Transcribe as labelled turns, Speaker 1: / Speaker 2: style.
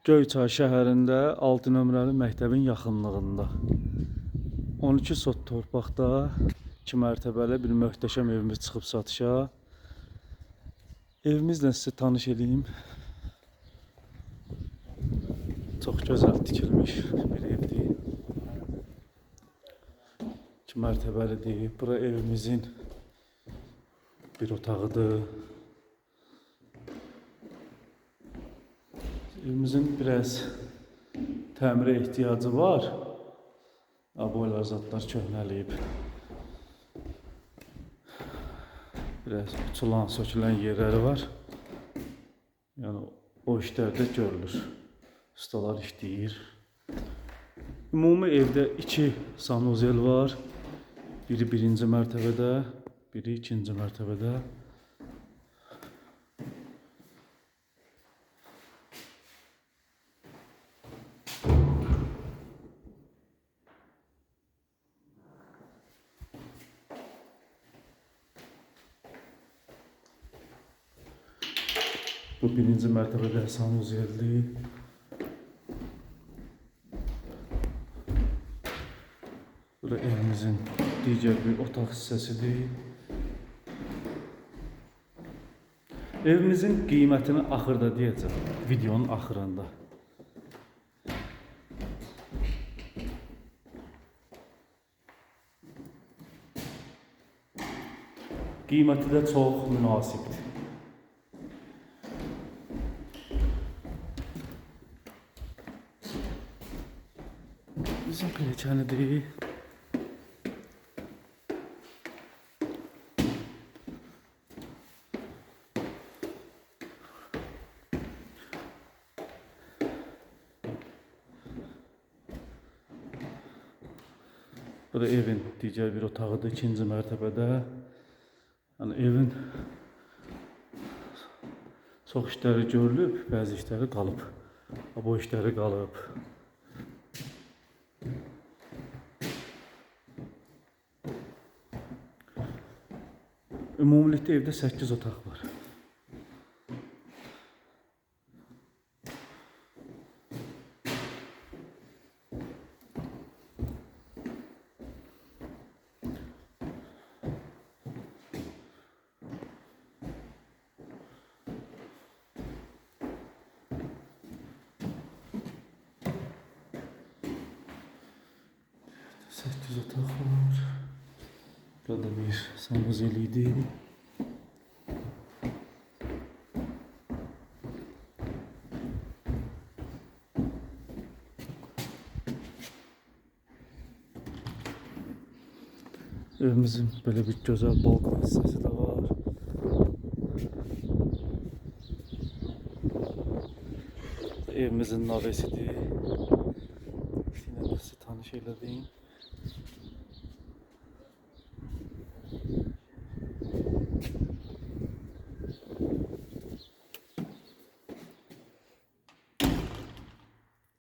Speaker 1: Göyçay şəhərində 6 nömrəli məktəbin yaxınlığında 12 sot torpaqda 2 mərtəbəli bir möhtəşəm evimiz çıxıb satışa. Evimizlə sizə tanış edeyim. Çox gözəl tikilmiş bir evdir. 2 mərtəbəlidir. Bura evimizin bir otağıdır. Evimizin biraz təmirə ehtiyacı var. Boylar zatlar köhnəliyib. Biraz uçulan, sökülən yerləri var. Yəni o işlər də görülür. Ustalar işləyir. Ümumi evdə 2 sanuzel var. Biri 1-ci mərtəbədə, biri 2-ci mərtəbədə. Bu 1-ci mərtəbədə sanuzeldir. Burada evimizin digər bir otaq hissəsidir. Evimizin qiymətini axırda deyəcəm, videonun axırında. Qiyməti də çox münasibdir. Bizim pilləkənidir. Bu da evin digər bir otağıdır, 2-ci mərtəbədə. Yəni evin çox işləri görülüb, bəzi işləri qalıb. Bu işləri qalıb. Ümumilikdə evdə 8 otaq var. Sekiz otak var. Burada bir sanuzeliydi. Evimizin böyle bir güzel balkon hissesi de var. Evimizin navesidir. Yine de size tanış edeyim.